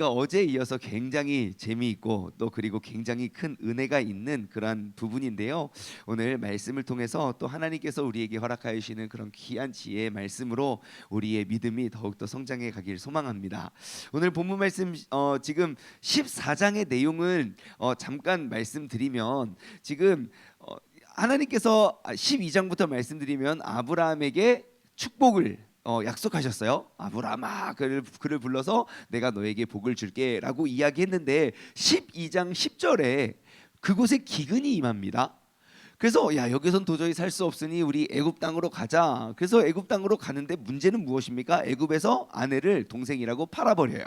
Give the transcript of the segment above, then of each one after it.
제가 어제에 이어서 굉장히 재미있고 또 그리고 굉장히 큰 은혜가 있는 그러한 부분인데요. 오늘 말씀을 통해서 또 하나님께서 우리에게 허락하여 주시는 그런 귀한 지혜의 말씀으로 우리의 믿음이 더욱더 성장해 가길 소망합니다. 오늘 본문 말씀 지금 14장의 내용을 잠깐 말씀드리면 지금 하나님께서 12장부터 말씀드리면 아브라함에게 축복을 약속하셨어요. 아브라함아, 그를 불러서 내가 너에게 복을 줄게라고 이야기했는데 12장 10절에 그곳에 기근이 임합니다. 그래서 야, 여기선 도저히 살 수 없으니 우리 애굽 땅으로 가자. 그래서 애굽 땅으로 가는데 문제는 무엇입니까? 애굽에서 아내를 동생이라고 팔아버려요.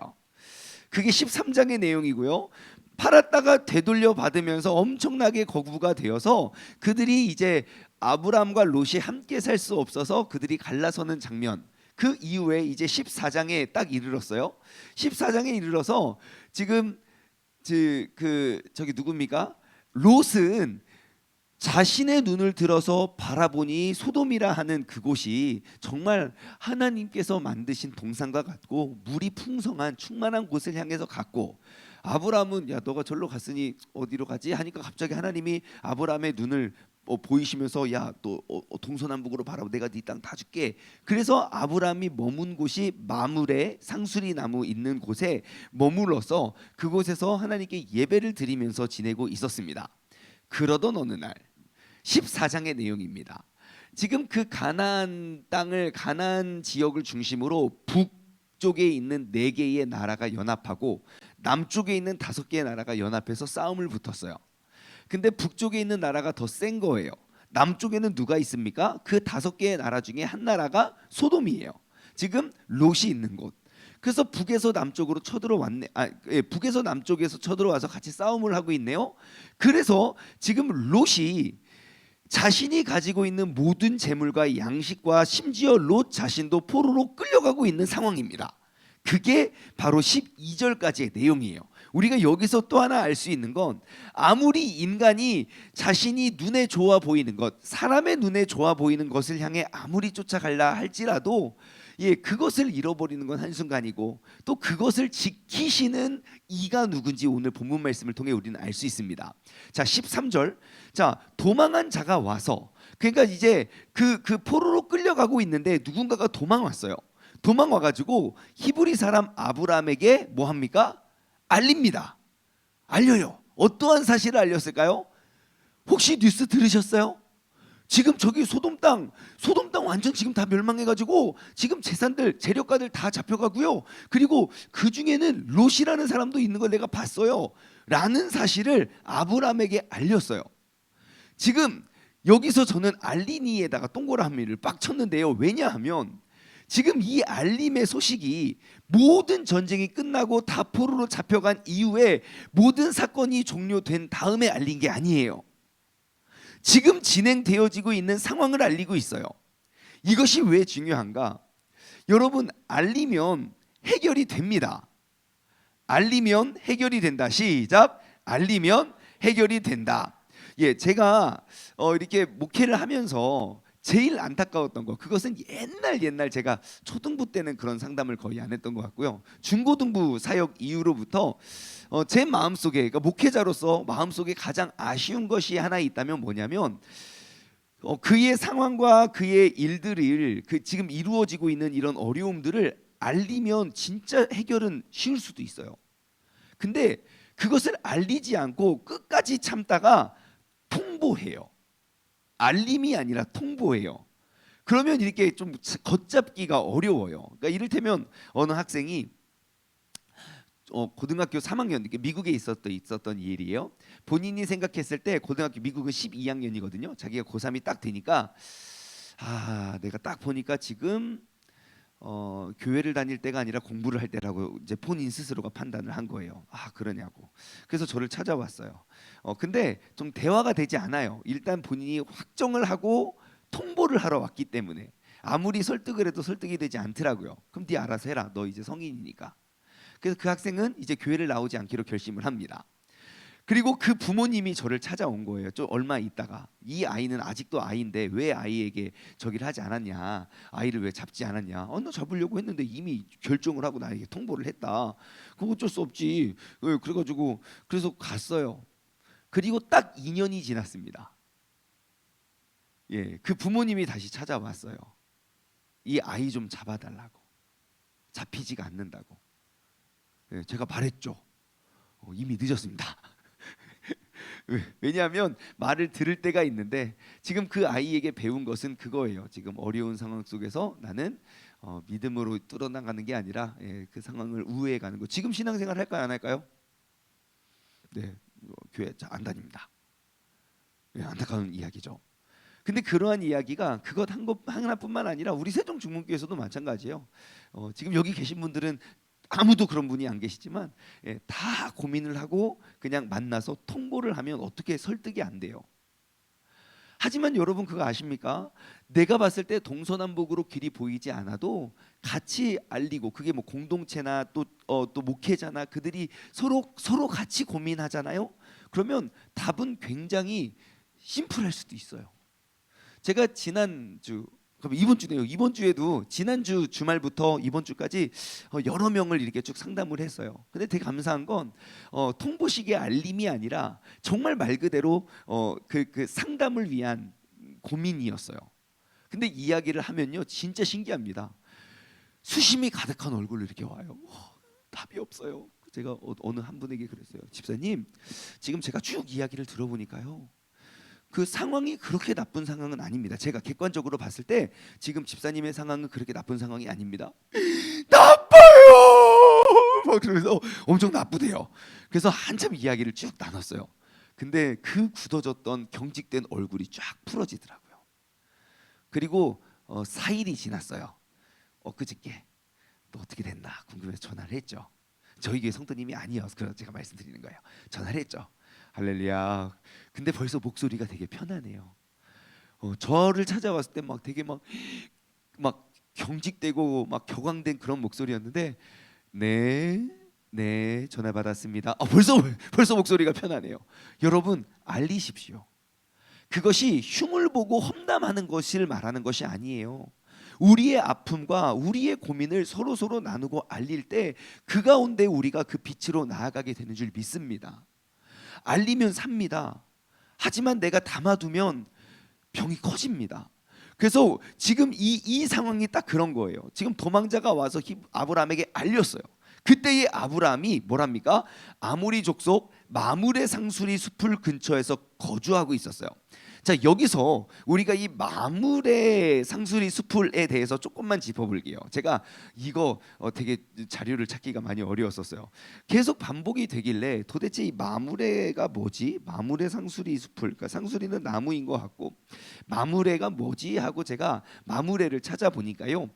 그게 13장의 내용이고요. 팔았다가 되돌려 받으면서 엄청나게 거부가 되어서 그들이 이제 아브람과 롯이 함께 살 수 없어서 그들이 갈라서는 장면. 그 이후에 이제 14장에 딱 이르렀어요. 14장에 이르러서 지금 저기 누굽니까? 롯은 자신의 눈을 들어서 바라보니 소돔이라 하는 그곳이 정말 하나님께서 만드신 동산과 같고 물이 풍성한 충만한 곳을 향해서 갔고, 아브라함은 야 너가 절로 갔으니 어디로 가지 하니까 갑자기 하나님이 아브라함의 눈을 보이시면서 야 너 동서남북으로 바라보, 내가 네 땅 다 줄게. 그래서 아브라함이 머문 곳이 마물의 상수리 나무 있는 곳에 머물러서 그곳에서 하나님께 예배를 드리면서 지내고 있었습니다. 그러던 어느 날 14장의 내용입니다. 지금 그 가나안 땅을, 가나안 지역을 중심으로 북쪽에 있는 4개의 나라가 연합하고 남쪽에 있는 5개의 나라가 연합해서 싸움을 붙었어요. 근데 북쪽에 있는 나라가 더 센 거예요. 남쪽에는 누가 있습니까? 그 5개의 나라 중에 한 나라가 소돔이에요. 지금 롯이 있는 곳. 그래서 북에서 남쪽으로 쳐들어왔네. 북에서 남쪽에서 쳐들어와서 같이 싸움을 하고 있네요. 그래서 지금 롯이 자신이 가지고 있는 모든 재물과 양식과 심지어 롯 자신도 포로로 끌려가고 있는 상황입니다. 그게 바로 12절까지의 내용이에요. 우리가 여기서 또 하나 알 수 있는 건, 아무리 인간이 자신이 눈에 좋아 보이는 것, 사람의 눈에 좋아 보이는 것을 향해 아무리 쫓아가려 할지라도 그것을 잃어버리는 건 한순간이고, 또 그것을 지키시는 이가 누군지 오늘 본문 말씀을 통해 우리는 알 수 있습니다. 자, 13절. 자, 도망한 자가 와서, 그러니까 이제 그 포로로 끌려가고 있는데 누군가가 도망왔어요. 도망와가지고 히브리 사람 아브라함에게 뭐 합니까? 알립니다. 알려요. 어떠한 사실을 알렸을까요? 혹시 뉴스 들으셨어요? 지금 저기 소돔 땅 완전 지금 다 멸망해가지고 지금 재산들, 재력가들 다 잡혀가고요. 그리고 그 중에는 롯이라는 사람도 있는 걸 내가 봤어요. 라는 사실을 아브라함에게 알렸어요. 지금 여기서 저는 알리니에다가 동그라미를 빡 쳤는데요. 왜냐하면 지금 이 알림의 소식이 모든 전쟁이 끝나고 다 포로로 잡혀간 이후에 모든 사건이 종료된 다음에 알린 게 아니에요. 지금 진행되어지고 있는 상황을 알리고 있어요. 이것이 왜 중요한가? 여러분, 알리면 해결이 됩니다. 알리면 해결이 된다. 시작. 알리면 해결이 된다. 제가 이렇게 목회를 하면서 제일 안타까웠던 거, 그것은 옛날 제가 초등부 때는 그런 상담을 거의 안 했던 것 같고요. 중고등부 사역 이후로부터 제 마음속에, 그러니까 목회자로서 마음속에 가장 아쉬운 것이 하나 있다면 뭐냐면 그의 상황과 그의 일들을, 지금 이루어지고 있는 이런 어려움들을 알리면 진짜 해결은 쉬울 수도 있어요. 근데 그것을 알리지 않고 끝까지 참다가 통보해요. 알림이 아니라 통보예요. 그러면 이렇게 좀 걷잡기가 어려워요. 그러니까 이를테면 어느 학생이 고등학교 3학년, 미국에 있었던 일이에요. 본인이 생각했을 때 고등학교, 미국은 12학년이거든요. 자기가 고3이 딱 되니까 내가 딱 보니까 지금 교회를 다닐 때가 아니라 공부를 할 때라고 이제 본인 스스로가 판단을 한 거예요. 그러냐고. 그래서 저를 찾아왔어요. 근데 좀 대화가 되지 않아요. 일단 본인이 확정을 하고 통보를 하러 왔기 때문에 아무리 설득을 해도 설득이 되지 않더라고요. 그럼 네 알아서 해라. 너 이제 성인이니까. 그래서 그 학생은 이제 교회를 나오지 않기로 결심을 합니다. 그리고 그 부모님이 저를 찾아온 거예요. 좀 얼마 있다가 이 아이는 아직도 아이인데 왜 아이에게 저기를 하지 않았냐, 아이를 왜 잡지 않았냐. 나 잡으려고 했는데 이미 결정을 하고 나에게 통보를 했다. 그거 어쩔 수 없지. 그래가지고 그래서 갔어요. 그리고 딱 2년이 지났습니다. 예, 그 부모님이 다시 찾아왔어요. 이 아이 좀 잡아달라고. 잡히지가 않는다고. 예, 제가 말했죠. 이미 늦었습니다. 왜냐하면 말을 들을 때가 있는데 지금 그 아이에게 배운 것은 그거예요. 지금 어려운 상황 속에서 나는 믿음으로 뚫어나가는 게 아니라 그 상황을 우회해 가는 거. 지금 신앙생활 할까요, 안 할까요? 네, 교회 안 다닙니다. 안타까운 이야기죠. 근데 그러한 이야기가 그것 하나뿐만 아니라 우리 세종중문교에서도 마찬가지예요. 지금 여기 계신 분들은 아무도 그런 분이 안 계시지만 다 고민을 하고 그냥 만나서 통보를 하면 어떻게 설득이 안 돼요. 하지만 여러분 그거 아십니까? 내가 봤을 때 동서남북으로 길이 보이지 않아도 같이 알리고, 그게 뭐 공동체나 또 목회자나 그들이 서로 같이 고민하잖아요. 그러면 답은 굉장히 심플할 수도 있어요. 제가 그럼 이번 주네요. 이번 주에도 지난주 주말부터 이번 주까지 여러 명을 이렇게 쭉 상담을 했어요. 근데 되게 감사한 건 통보식의 알림이 아니라 정말 말 그대로 그 상담을 위한 고민이었어요. 근데 이야기를 하면요, 진짜 신기합니다. 수심이 가득한 얼굴로 이렇게 와요. 답이 없어요. 제가 어느 한 분에게 그랬어요. 집사님, 지금 제가 쭉 이야기를 들어보니까요, 그 상황이 그렇게 나쁜 상황은 아닙니다. 제가 객관적으로 봤을 때 지금 집사님의 상황은 그렇게 나쁜 상황이 아닙니다. 나빠요. 막 그러면서 엄청 나쁘대요. 그래서 한참 이야기를 쭉 나눴어요. 근데 그 굳어졌던 경직된 얼굴이 쫙 풀어지더라고요. 그리고 4일이 지났어요. 엊그저께 또 어떻게 됐나 궁금해서 전화를 했죠. 저희 교회 성도님이 아니어서 그래서 제가 말씀드리는 거예요. 전화를 했죠. 할렐루야. 근데 벌써 목소리가 되게 편하네요. 저를 찾아왔을 때 막 되게 막 경직되고 막 격앙된 그런 목소리였는데, 네, 전화 받았습니다. 벌써 목소리가 편하네요. 여러분 알리십시오. 그것이 흉을 보고 험담하는 것을 말하는 것이 아니에요. 우리의 아픔과 우리의 고민을 서로 나누고 알릴 때 그 가운데 우리가 그 빛으로 나아가게 되는 줄 믿습니다. 알리면 삽니다. 하지만 내가 담아두면 병이 커집니다. 그래서 지금 이 상황이 딱 그런 거예요. 지금 도망자가 와서 아브라함에게 알렸어요. 그때의 아브라함이 뭐랍니까? 아모리 족속 마므레 상수리 숲을 근처에서 거주하고 있었어요. 자, 여기서 우리가 이 마므레 상수리 숲에 대해서 조금만 짚어볼게요. 제가 이거 되게 자료를 찾기가 많이 어려웠었어요. 계속 반복이 되길래 도대체 이 마므레가 뭐지? 마므레 상수리 숲을, 그러니까 상수리는 나무인 것 같고 마므레가 뭐지? 하고 제가 마므레를 찾아보니까요.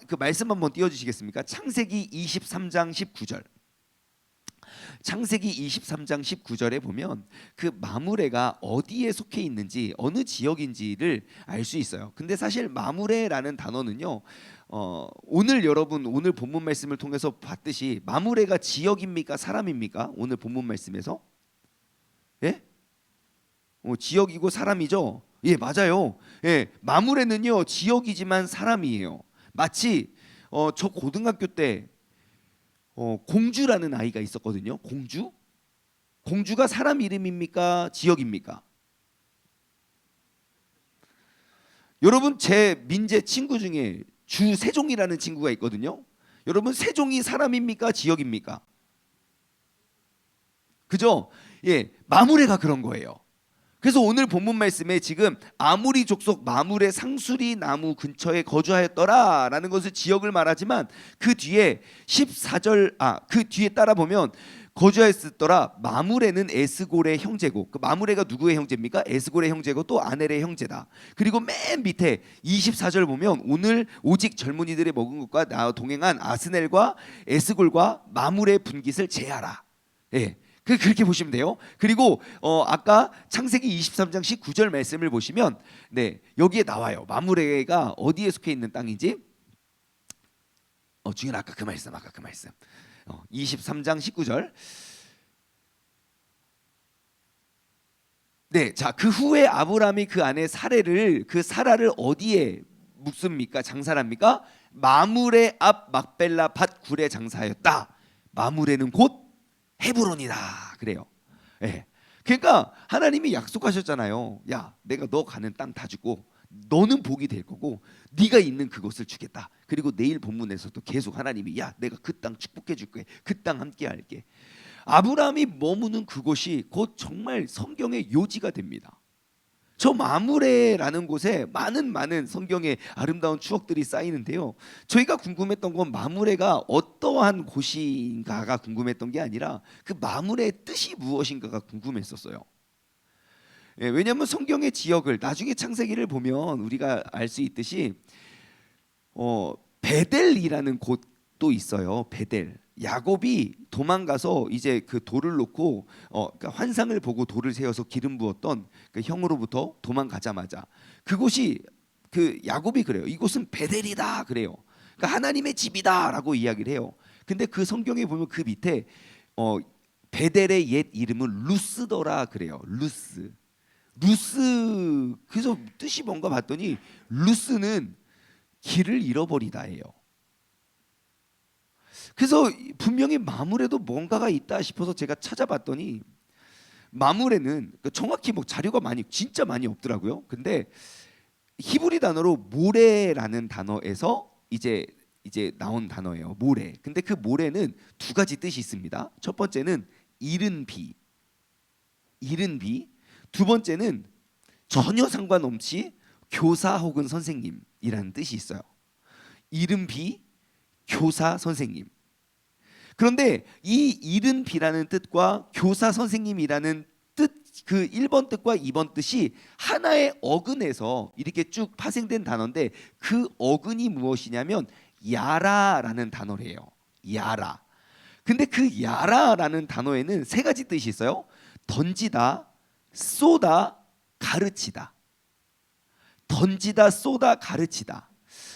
그 말씀 한번 띄워주시겠습니까? 창세기 23장 19절. 창세기 23장 19절에 보면 그 마므레가 어디에 속해 있는지, 어느 지역인지를 알 수 있어요. 근데 사실 마므레라는 단어는요, 오늘 본문 말씀을 통해서 봤듯이 마므레가 지역입니까, 사람입니까? 오늘 본문 말씀에서 예? 지역이고 사람이죠. 예, 맞아요. 예, 마므레는요 지역이지만 사람이에요. 마치 저 고등학교 때 공주라는 아이가 있었거든요. 공주가 사람 이름입니까, 지역입니까? 여러분, 제 민재 친구 중에 주세종이라는 친구가 있거든요. 여러분, 세종이 사람입니까, 지역입니까? 그죠? 예, 마므레가 그런 거예요. 그래서 오늘 본문 말씀에 지금 아모리 족속 마므레 상수리 나무 근처에 거주하였더라라는 것을 지역을 말하지만 그 뒤에 14절 그 뒤에 따라 보면 거주하였더라. 마므레는 에스골의 형제고, 그 마므레가 누구의 형제입니까? 에스골의 형제고 또 아넬의 형제다. 그리고 맨 밑에 24절 보면 오늘 오직 젊은이들의 먹은 것과 나 동행한 아스넬과 에스골과 마므레의 분깃을 제하라. 예. 그렇게 보시면 돼요. 그리고 아까 창세기 23장 19절 말씀을 보시면 여기에 나와요. 마므레가 어디에 속해 있는 땅인지. 중요한 아까 그 말씀 23장 19절. 네, 자, 그 후에 아브라함이 그 아내 그 사라를 어디에 묵습니까? 장사합니까? 마므레 앞 막벨라 밭 굴에 장사하였다. 마므레는 곧 헤브론이다. 그래요. 예. 그러니까 하나님이 약속하셨잖아요. 야, 내가 너 가는 땅 다 주고 너는 복이 될 거고 네가 있는 그곳을 주겠다. 그리고 내일 본문에서도 계속 하나님이 야, 내가 그 땅 축복해 줄게. 그 땅 함께 할게. 아브라함이 머무는 그곳이 곧 정말 성경의 요지가 됩니다. 저 마므레라는 곳에 많은 성경의 아름다운 추억들이 쌓이는데요. 저희가 궁금했던 건 마므레가 어떠한 곳인가가 궁금했던 게 아니라 그 마므레의 뜻이 무엇인가가 궁금했었어요. 예, 왜냐하면 성경의 지역을 나중에 창세기를 보면 우리가 알 수 있듯이 베델이라는 곳도 있어요. 베델. 야곱이 도망가서 이제 그 돌을 놓고 그러니까 환상을 보고 돌을 세워서 기름 부었던 그 형으로부터 도망가자마자 그곳이 그 야곱이 그래요. 이곳은 베델이다 그래요. 그러니까 하나님의 집이다라고 이야기를 해요. 근데 그 성경에 보면 그 밑에 베델의 옛 이름은 루스더라 그래요. 루스. 그래서 뜻이 뭔가 봤더니 루스는 길을 잃어버리다예요. 그래서 분명히 마므레도 뭔가가 있다 싶어서 제가 찾아봤더니 마므레는 정확히 뭐 자료가 진짜 많이 없더라고요. 근데 히브리 단어로 모레라는 단어에서 이제 나온 단어예요. 모레. 근데 그 모레는 두 가지 뜻이 있습니다. 첫 번째는 이른 비. 두 번째는 전혀 상관없이 교사 혹은 선생님이라는 뜻이 있어요. 이른 비, 교사, 선생님. 그런데 이 이른 비라는 뜻과 교사 선생님이라는 뜻, 그 1번 뜻과 2번 뜻이 하나의 어근에서 이렇게 쭉 파생된 단어인데 그 어근이 무엇이냐면 야라라는 단어래요. 야라. 근데 그 야라라는 단어에는 세 가지 뜻이 있어요. 던지다, 쏘다, 가르치다. 던지다, 쏘다, 가르치다.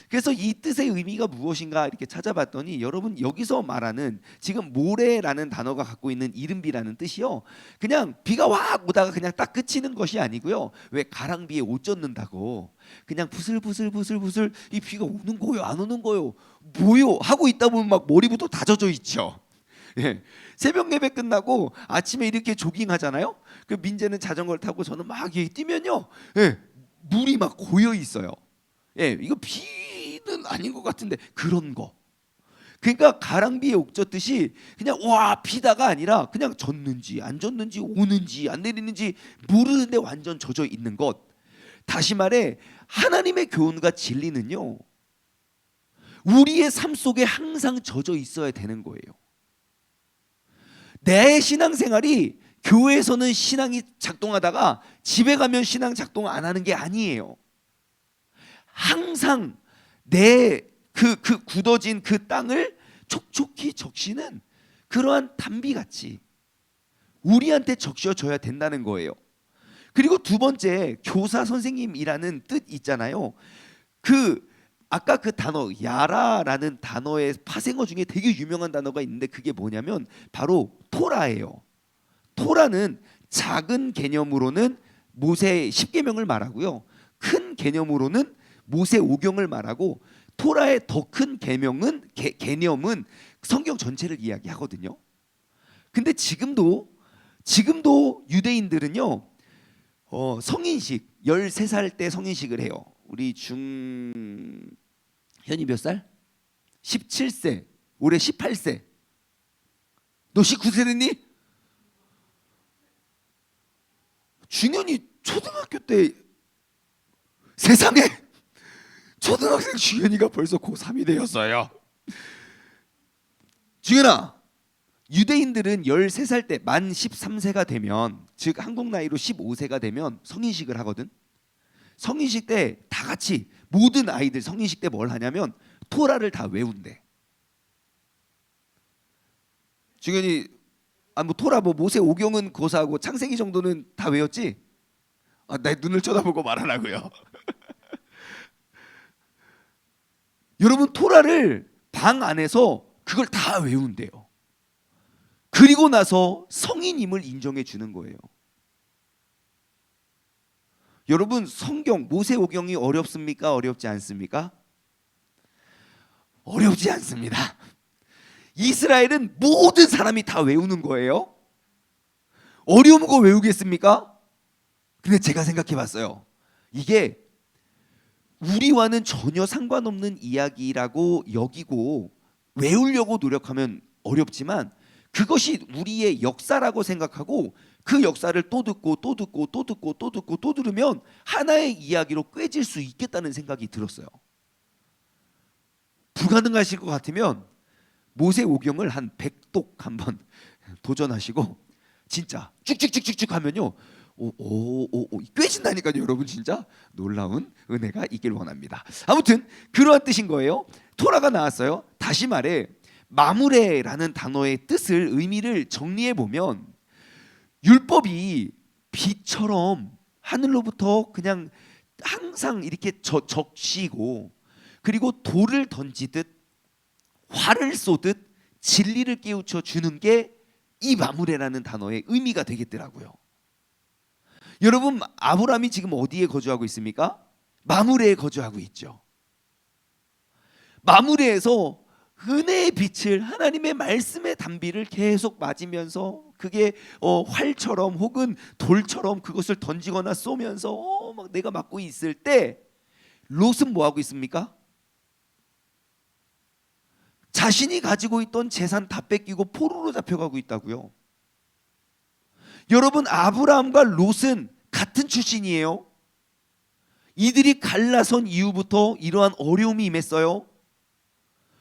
그래서 이 뜻의 의미가 무엇인가 이렇게 찾아봤더니 여러분 여기서 말하는 지금 모래라는 단어가 갖고 있는 이른비라는 뜻이요. 그냥 비가 확 오다가 그냥 딱 그치는 것이 아니고요. 왜 가랑비에 옷 젖는다고 그냥 부슬부슬 이 비가 오는 거요 안 오는 거요 뭐요 하고 있다 보면 막 머리부터 다 젖어 있죠. 예. 새벽 예배 끝나고 아침에 이렇게 조깅하잖아요. 그 민재는 자전거를 타고 저는 막 뛰면요. 예. 물이 막 고여 있어요. 예, 이거 비는 아닌 것 같은데 그런 거. 그러니까 가랑비에 옥 젖듯이 그냥 와 비다가 아니라 그냥 젖는지 안 젖는지 오는지 안 내리는지 모르는데 완전 젖어 있는 것. 다시 말해 하나님의 교훈과 진리는요 우리의 삶 속에 항상 젖어 있어야 되는 거예요. 내 신앙생활이 교회에서는 신앙이 작동하다가 집에 가면 신앙 작동 안 하는 게 아니에요. 항상 내 그 굳어진 그 땅을 촉촉히 적시는 그러한 단비같이 우리한테 적셔져야 된다는 거예요. 그리고 두 번째 교사 선생님이라는 뜻 있잖아요. 아까 그 단어 야라라는 단어의 파생어 중에 되게 유명한 단어가 있는데 그게 뭐냐면 바로 토라예요. 토라는 작은 개념으로는 모세 10계명을 말하고요. 큰 개념으로는 모세 오경을 말하고 토라의 더 큰 개념은 성경 전체를 이야기하거든요. 근데 지금도 유대인들은요. 성인식 13살 때 성인식을 해요. 우리 현이 몇 살? 17세. 올해 18세. 너 19세 됐니? 준현이 초등학교 때 세상에 초등학생 준현이가 벌써 고3이 되었어요. 준현아, 유대인들은 13살 때 만 13세가 되면 즉 한국 나이로 15세가 되면 성인식을 하거든. 성인식 때 다 같이 모든 아이들 성인식 때 뭘 하냐면 토라를 다 외운대. 준현이 뭐 토라 모세 오경은 고사하고 창세기 정도는 다 외웠지? 내 눈을 쳐다보고 말하라고요. 여러분 토라를 방 안에서 그걸 다 외운대요. 그리고 나서 성인임을 인정해 주는 거예요. 여러분 성경 모세오경이 어렵습니까? 어렵지 않습니까? 어렵지 않습니다. 이스라엘은 모든 사람이 다 외우는 거예요. 어려운 거 외우겠습니까? 근데 제가 생각해 봤어요. 이게 우리와는 전혀 상관없는 이야기라고 여기고 외우려고 노력하면 어렵지만, 그것이 우리의 역사라고 생각하고 그 역사를 또 듣고 또 듣고 또 듣고 또 듣고 또 들으면 하나의 이야기로 꿰질 수 있겠다는 생각이 들었어요. 불가능하실 것 같으면 모세오경을 한 100독 한번 도전하시고 진짜 쭉쭉쭉쭉쭉 하면요, 꿰진다니까요. 여러분 진짜 놀라운 은혜가 있길 원합니다. 아무튼 그러한 뜻인 거예요. 토라가 나왔어요. 다시 말해 마무레라는 단어의 뜻을, 의미를 정리해 보면 율법이 비처럼 하늘로부터 그냥 항상 이렇게 적시고, 그리고 돌을 던지듯 활을 쏘듯 진리를 깨우쳐 주는 게 이 마무레라는 단어의 의미가 되겠더라고요. 여러분 아브라함이 지금 어디에 거주하고 있습니까? 마무레에 거주하고 있죠. 마무레에서 은혜의 빛을, 하나님의 말씀의 단비를 계속 맞으면서 그게 활처럼 혹은 돌처럼 그것을 던지거나 쏘면서 막 내가 맞고 있을 때 롯은 뭐 하고 있습니까? 자신이 가지고 있던 재산 다 뺏기고 포로로 잡혀가고 있다고요. 여러분 아브라함과 롯은 같은 출신이에요. 이들이 갈라선 이후부터 이러한 어려움이 임했어요.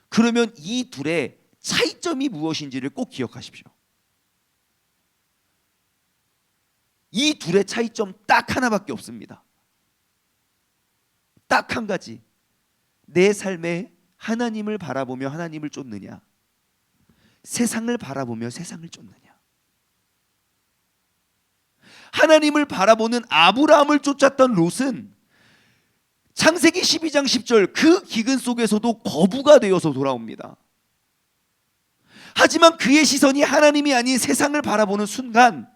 그러면 이 둘의 차이점이 무엇인지를 꼭 기억하십시오. 이 둘의 차이점 딱 하나밖에 없습니다. 딱 한 가지. 내 삶에 하나님을 바라보며 하나님을 쫓느냐, 세상을 바라보며 세상을 쫓느냐. 하나님을 바라보는 아브라함을 쫓았던 롯은 창세기 12장 10절 그 기근 속에서도 거부가 되어서 돌아옵니다. 하지만 그의 시선이 하나님이 아닌 세상을 바라보는 순간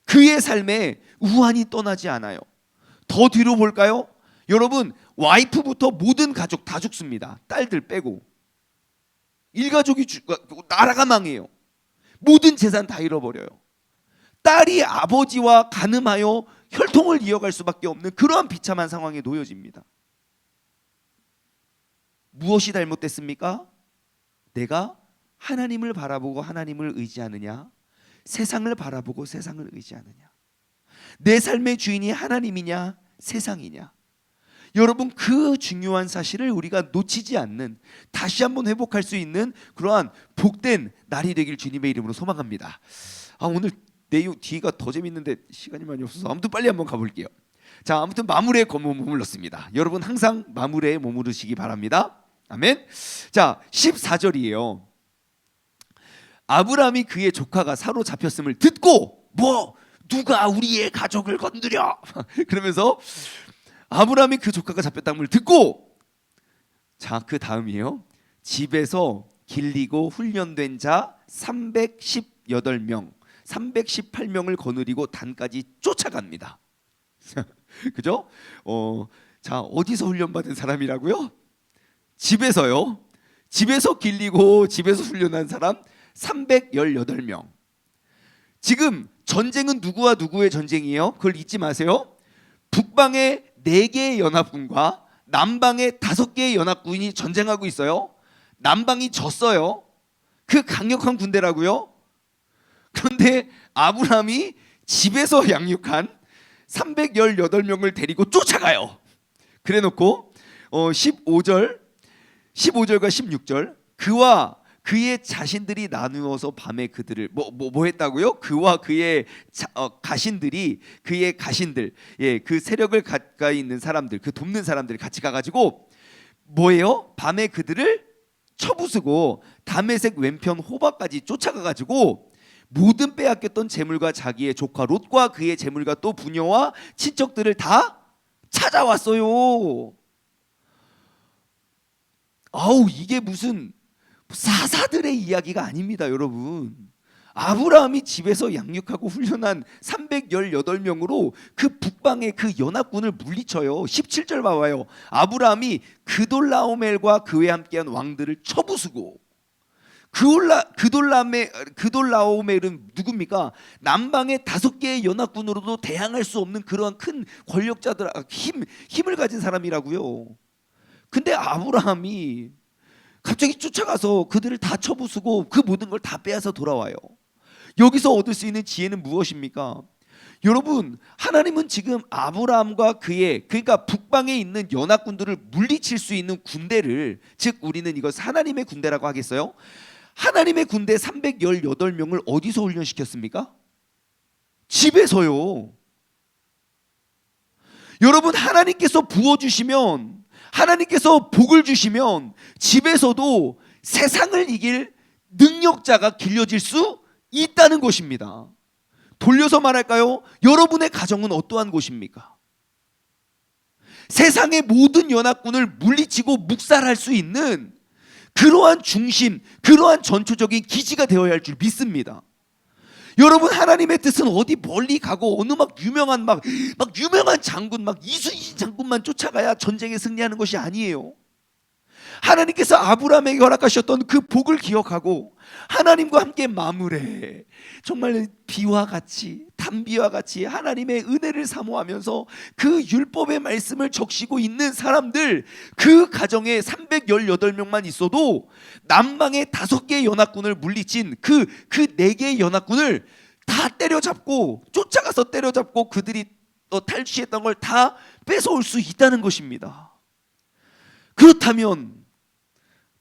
그의 삶에 우환이 떠나지 않아요. 더 뒤로 볼까요? 여러분 와이프부터 모든 가족 다 죽습니다. 딸들 빼고 일가족이 나라가 망해요. 모든 재산 다 잃어버려요. 딸이 아버지와 간음하여 혈통을 이어갈 수밖에 없는 그러한 비참한 상황에 놓여집니다. 무엇이 잘못됐습니까? 내가 하나님을 바라보고 하나님을 의지하느냐, 세상을 바라보고 세상을 의지하느냐. 내 삶의 주인이 하나님이냐 세상이냐. 여러분 그 중요한 사실을 우리가 놓치지 않는, 다시 한번 회복할 수 있는 그러한 복된 날이 되길 주님의 이름으로 소망합니다. 오늘 내용 뒤가 더 재밌는데 시간이 많이 없어서 아무튼 빨리 한번 가볼게요. 자, 아무튼 마무리에 머물렀습니다. 여러분 항상 마무리에 머무르시기 바랍니다. 아멘. 자, 14절이에요. 아브라함이 그의 조카가 사로잡혔음을 듣고 누가 우리의 가족을 건드려 그러면서 아브라함이 그 조카가 잡혔다는 듣고, 자, 그 다음이에요. 집에서 길리고 훈련된 자 318명 318명을 거느리고 단까지 쫓아갑니다. 그죠? 자, 어디서 훈련받은 사람이라고요? 집에서요. 집에서 길리고 집에서 훈련한 사람 318명. 지금 전쟁은 누구와 누구의 전쟁이에요? 그걸 잊지 마세요. 북방의 4개의 연합군과 남방의 5개의 연합군이 전쟁하고 있어요. 남방이 졌어요. 그 강력한 군대라고요. 그런데 아브라함이 집에서 양육한 318명을 데리고 쫓아가요. 그래놓고 15절과 16절 그와 그의 자신들이 나누어서 밤에 그들을 뭐 했다고요? 그와 그의 가신들이, 그의 가신들, 그 세력을 가까이 있는 사람들, 그 돕는 사람들이 같이 가가지고 뭐예요? 밤에 그들을 쳐부수고 다메섹 왼편 호바까지 쫓아가가지고 모든 빼앗겼던 재물과 자기의 조카 롯과 그의 재물과 또 부녀와 친척들을 다 찾아왔어요. 이게 무슨 사사들의 이야기가 아닙니다, 여러분. 아브라함이 집에서 양육하고 훈련한 318명으로 그 북방의 그 연합군을 물리쳐요. 17절 봐봐요. 아브라함이 그돌라오멜과 그에 함께한 왕들을 쳐부수고, 그돌라오멜은 누굽니까? 남방의 5개의 연합군으로도 대항할 수 없는 그러한 큰 권력자들, 힘을 가진 사람이라고요. 근데 아브라함이 갑자기 쫓아가서 그들을 다 쳐부수고 그 모든 걸 다 빼앗아 돌아와요. 여기서 얻을 수 있는 지혜는 무엇입니까? 여러분, 하나님은 지금 아브라함과 그러니까 북방에 있는 연합군들을 물리칠 수 있는 군대를, 즉 우리는 이것 하나님의 군대라고 하겠어요? 하나님의 군대 318명을 어디서 훈련시켰습니까? 집에서요. 여러분, 하나님께서 부어주시면, 하나님께서 복을 주시면 집에서도 세상을 이길 능력자가 길러질 수 있다는 것입니다. 돌려서 말할까요? 여러분의 가정은 어떠한 곳입니까? 세상의 모든 연합군을 물리치고 묵살할 수 있는 그러한 중심, 그러한 전초적인 기지가 되어야 할 줄 믿습니다. 여러분, 하나님의 뜻은 어디 멀리 가고 어느 유명한 장군, 이순신 장군만 쫓아가야 전쟁에 승리하는 것이 아니에요. 하나님께서 아브라함에게 허락하셨던 그 복을 기억하고 하나님과 함께 마무리해 정말 비와 같이, 단비와 같이 하나님의 은혜를 사모하면서 그 율법의 말씀을 적시고 있는 사람들, 그 가정에 318명만 있어도 남방의 5개의 연합군을 물리친 그 4개의 연합군을 다 때려잡고, 쫓아가서 때려잡고 그들이 탈취했던 걸 다 뺏어올 수 있다는 것입니다. 그렇다면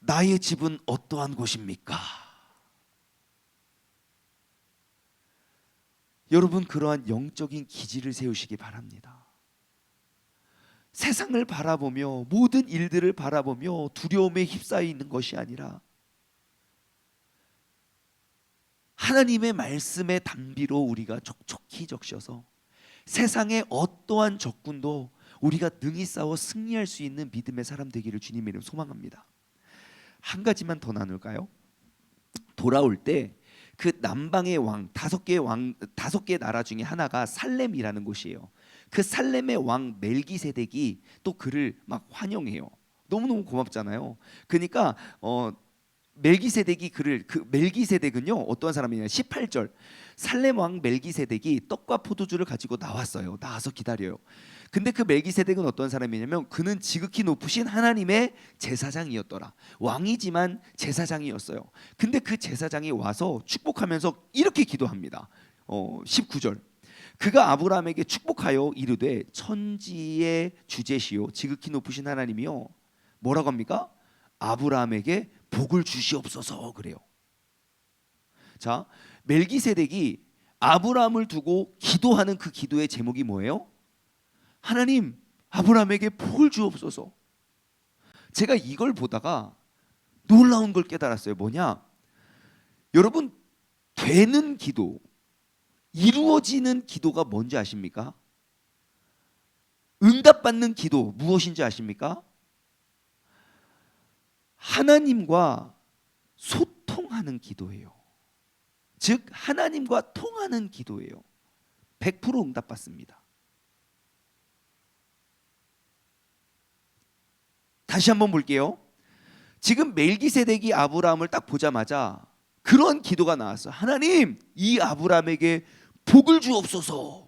나의 집은 어떠한 곳입니까? 여러분, 그러한 영적인 기지를 세우시기 바랍니다. 세상을 바라보며, 모든 일들을 바라보며 두려움에 휩싸여 있는 것이 아니라 하나님의 말씀의 단비로 우리가 촉촉히 적셔서 세상의 어떠한 적군도 우리가 능히 싸워 승리할 수 있는 믿음의 사람 되기를 주님의 이름 소망합니다. 한 가지만 더 나눌까요? 돌아올 때 그 남방의 왕, 5개 나라 중에 하나가 살렘이라는 곳이에요. 그 살렘의 왕 멜기세덱이 또 그를 막 환영해요. 너무너무 고맙잖아요. 그러니까 멜기세덱이 멜기세덱은요 어떠한 사람이냐, 18절 살렘 왕 멜기세덱이 떡과 포도주를 가지고 나왔어요. 나와서 기다려요. 근데 그 멜기세덱은 어떤 사람이냐면 그는 지극히 높으신 하나님의 제사장이었더라. 왕이지만 제사장이었어요. 근데 그 제사장이 와서 축복하면서 이렇게 기도합니다. 19절 그가 아브라함에게 축복하여 이르되 천지의 주제시요 지극히 높으신 하나님이요 뭐라고 합니까? 아브라함에게 복을 주시옵소서 그래요. 자, 멜기세덱이 아브라함을 두고 기도하는 그 기도의 제목이 뭐예요? 하나님, 아브라함에게 복을 주옵소서. 제가 이걸 보다가 놀라운 걸 깨달았어요. 뭐냐? 여러분, 되는 기도, 이루어지는 기도가 뭔지 아십니까? 응답받는 기도 무엇인지 아십니까? 하나님과 소통하는 기도예요. 즉 하나님과 통하는 기도예요. 100% 응답받습니다. 다시 한번 볼게요. 지금 멜기세덱이 아브라함을 딱 보자마자 그런 기도가 나왔어. 하나님, 이 아브라함에게 복을 주옵소서.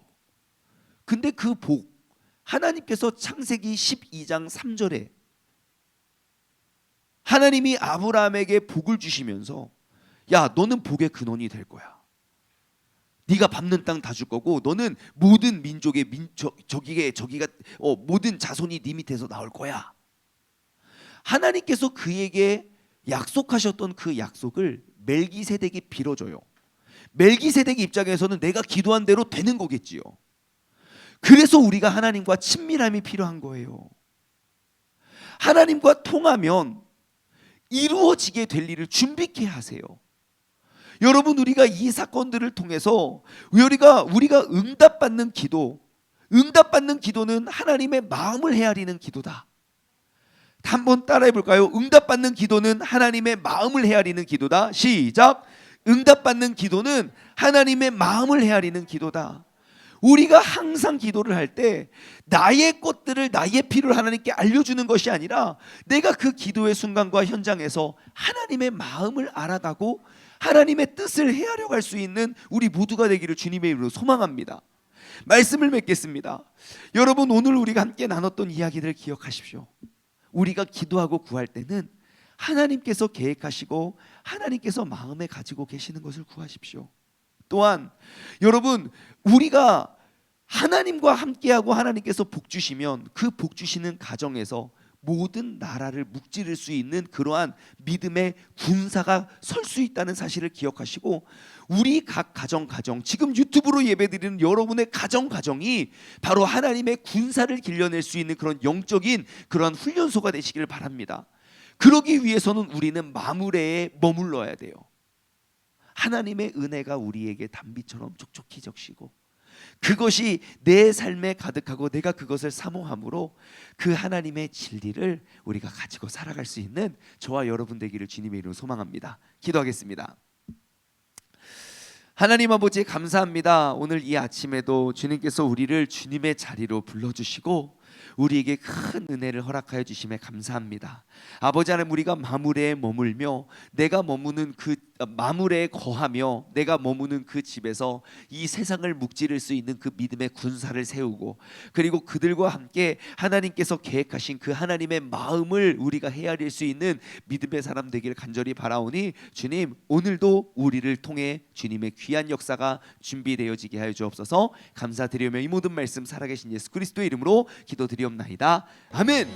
근데 그 복, 하나님께서 창세기 12장 3절에 하나님이 아브라함에게 복을 주시면서 야, 너는 복의 근원이 될 거야. 네가 밟는 땅 다 줄 거고 너는 모든 민족의 저기가 모든 자손이 네 밑에서 나올 거야. 하나님께서 그에게 약속하셨던 그 약속을 멜기세덱이 빌어줘요. 멜기세덱 입장에서는 내가 기도한 대로 되는 거겠지요. 그래서 우리가 하나님과 친밀함이 필요한 거예요. 하나님과 통하면 이루어지게 될 일을 준비케 하세요. 여러분, 우리가 이 사건들을 통해서 우리가 응답받는 기도는 하나님의 마음을 헤아리는 기도다. 한번 따라해 볼까요? 응답받는 기도는 하나님의 마음을 헤아리는 기도다. 시작. 응답받는 기도는 하나님의 마음을 헤아리는 기도다. 우리가 항상 기도를 할 때 나의 것들을, 나의 필요를 하나님께 알려주는 것이 아니라 내가 그 기도의 순간과 현장에서 하나님의 마음을 알아가고 하나님의 뜻을 헤아려 갈 수 있는 우리 모두가 되기를 주님의 이름으로 소망합니다. 말씀을 맺겠습니다. 여러분, 오늘 우리가 함께 나눴던 이야기들 기억하십시오. 우리가 기도하고 구할 때는 하나님께서 계획하시고 하나님께서 마음에 가지고 계시는 것을 구하십시오. 또한 여러분, 우리가 하나님과 함께하고 하나님께서 복 주시면 그 복 주시는 가정에서 모든 나라를 무찌를 수 있는 그러한 믿음의 군사가 설 수 있다는 사실을 기억하시고, 우리 각 가정 지금 유튜브로 예배드리는 여러분의 가정이 바로 하나님의 군사를 길러낼 수 있는 그런 영적인 그런 훈련소가 되시기를 바랍니다. 그러기 위해서는 우리는 마무레에 머물러야 돼요. 하나님의 은혜가 우리에게 단비처럼 촉촉히 적시고 그것이 내 삶에 가득하고 내가 그것을 사모함으로 그 하나님의 진리를 우리가 가지고 살아갈 수 있는 저와 여러분 되기를 주님의 이름으로 소망합니다. 기도하겠습니다. 하나님 아버지, 감사합니다. 오늘 이 아침에도 주님께서 우리를 주님의 자리로 불러주시고 우리에게 큰 은혜를 허락하여 주심에 감사합니다. 아버지 하나님, 우리가 마무레에 머물며 내가 머무는 그 마무레에 거하며 내가 머무는 그 집에서 이 세상을 무찌를 수 있는 그 믿음의 군사를 세우고, 그리고 그들과 함께 하나님께서 계획하신 그 하나님의 마음을 우리가 헤아릴 수 있는 믿음의 사람 되기를 간절히 바라오니, 주님, 오늘도 우리를 통해 주님의 귀한 역사가 준비되어지게 하여 주옵소서. 감사드리며 이 모든 말씀 살아계신 예수 그리스도의 이름으로 기도드리옵나이다. 아멘.